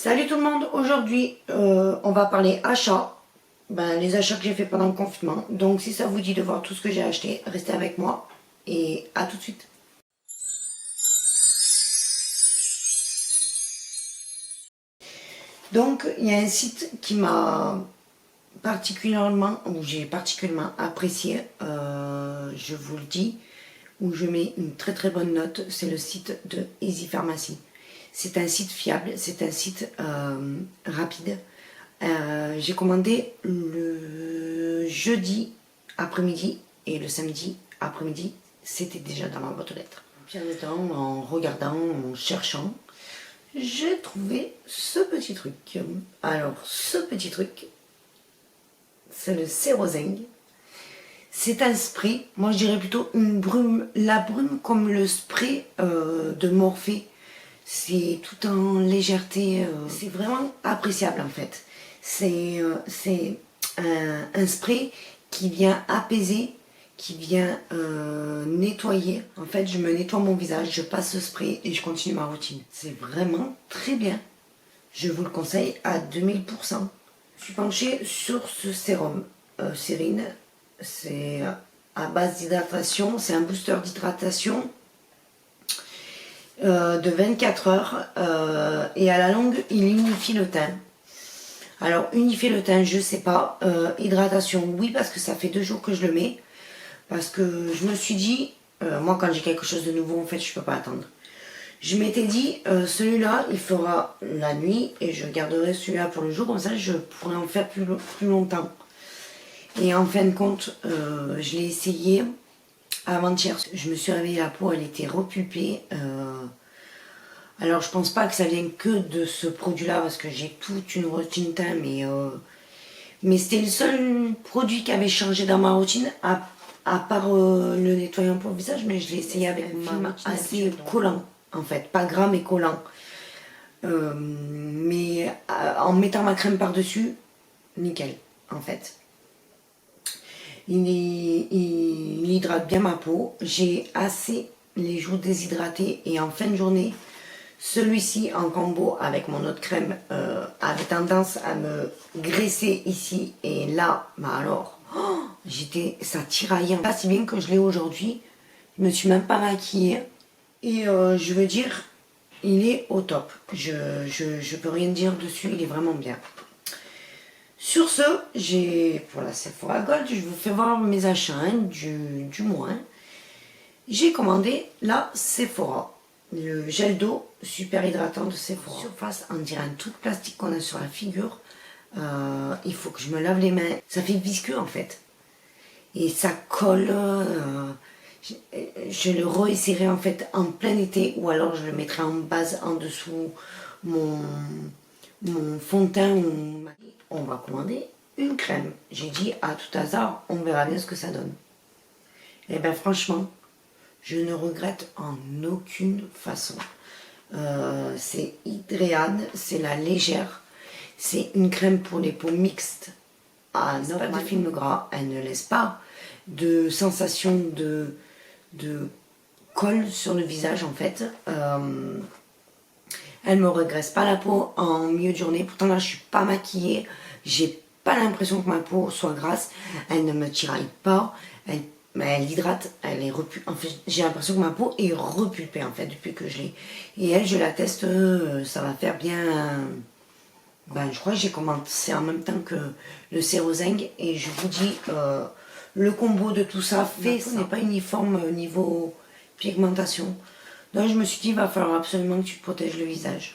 Salut tout le monde, aujourd'hui on va parler achats, les achats que j'ai fait pendant le confinement. Donc si ça vous dit de voir tout ce que j'ai acheté, restez avec moi et à tout de suite. Donc il y a un site qui m'a j'ai particulièrement apprécié, je vous le dis, où je mets une très bonne note, c'est le site de Easy Pharmacy. C'est un site fiable, c'est un site rapide. J'ai commandé le jeudi après-midi et le samedi après-midi, c'était déjà dans ma boîte aux lettres. Puis en regardant, en cherchant, j'ai trouvé ce petit truc. Alors, ce petit truc, c'est le Ceroseng. C'est un spray, moi je dirais plutôt une brume, la brume comme le spray de Morphée. C'est tout en légèreté, c'est vraiment appréciable en fait. C'est un spray qui vient apaiser, qui vient nettoyer. En fait, je me nettoie mon visage, je passe ce spray et je continue ma routine. C'est vraiment très bien. Je vous le conseille à 2000%. Je suis penchée sur ce sérum Sérine. C'est à base d'hydratation, c'est un booster d'hydratation de 24 heures et à la longue il unifie le teint. Alors unifier le teint je sais pas, hydratation oui parce que ça fait 2 jours que je le mets, parce que je me suis dit, moi quand j'ai quelque chose de nouveau en fait je peux pas attendre. Je m'étais dit celui-là il fera la nuit et je garderai celui-là pour le jour, comme ça je pourrais en faire plus longtemps. Et en fin de compte, je l'ai essayé avant-hier. Je me suis réveillée, la peau, elle était repulpée. Alors, je pense pas que ça vienne que de ce produit-là, parce que j'ai toute une routine teint, mais c'était le seul produit qui avait changé dans ma routine, à part le nettoyant pour le visage, mais je l'ai essayé avec un film assez collant, en fait. Pas gras, mais collant. Mais en mettant ma crème par-dessus, nickel, en fait. Il hydrate bien ma peau. J'ai assez les joues déshydratées et en fin de journée, celui-ci en combo avec mon autre crème avait tendance à me graisser ici et là, alors, ça tiraillait pas si bien que je l'ai aujourd'hui. Je me suis même pas maquillée et je veux dire, il est au top. Je peux rien dire dessus, il est vraiment bien. Sur ce, pour la Sephora Gold, je vous fais voir mes achats du mois. J'ai commandé la Sephora, le gel d'eau super hydratant de Sephora. Surface, on dirait un truc plastique qu'on a sur la figure. Il faut que je me lave les mains. Ça fait visqueux en fait. Et ça colle. Je le réessayerai en fait en plein été, ou alors je le mettrai en base en dessous mon fond de teint. On va commander une crème. J'ai dit à tout hasard, on verra bien ce que ça donne. Et bien franchement, je ne regrette en aucune façon. C'est Hydréane, c'est la légère. C'est une crème pour les peaux mixtes. Pas de film gras, elle ne laisse pas de sensation de colle sur le visage en fait. Elle me regresse pas la peau en milieu de journée. Pourtant là je suis pas maquillée. J'ai pas l'impression que ma peau soit grasse. Elle ne me tiraille pas. Elle hydrate. Elle est repulpée. En fait, j'ai l'impression que ma peau est repulpée en fait depuis que je l'ai. Et elle, je la teste. Ça va faire bien. Je crois que j'ai commencé en même temps que le Ceroseng. Et je vous dis, le combo de tout ça fait. Ce n'est pas uniforme au niveau pigmentation. Donc je me suis dit, il va falloir absolument que tu te protèges le visage.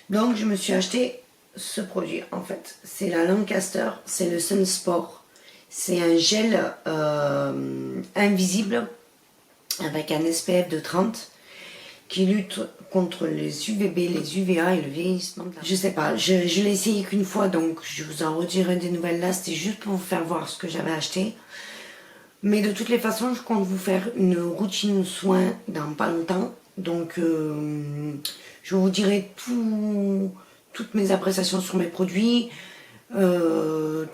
Donc je me suis acheté ce produit en fait. C'est la Lancaster, c'est le Sunsport. C'est un gel invisible avec un SPF de 30 qui lutte contre les UVB, les UVA et le vieillissement. Je sais pas, je l'ai essayé qu'une fois, donc je vous en redirai des nouvelles là. C'était juste pour vous faire voir ce que j'avais acheté. Mais de toutes les façons, je compte vous faire une routine soin dans pas longtemps. Donc, je vous dirai toutes mes appréciations sur mes produits, tout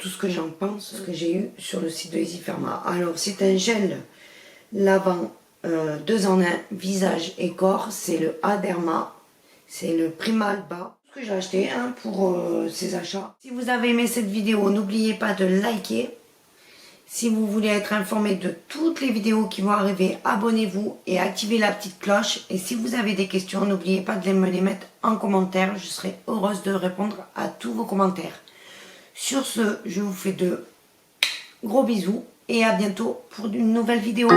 ce que j'en pense, ce que j'ai eu sur le site de Easy Pharma. Alors, c'est un gel lavant 2 en 1, visage et corps. C'est le Aderma, c'est le Primalba. Ce que j'ai acheté pour ces achats. Si vous avez aimé cette vidéo, n'oubliez pas de liker. Si vous voulez être informé de toutes les vidéos qui vont arriver, abonnez-vous et activez la petite cloche. Et si vous avez des questions, n'oubliez pas de me les mettre en commentaire. Je serai heureuse de répondre à tous vos commentaires. Sur ce, je vous fais de gros bisous et à bientôt pour une nouvelle vidéo.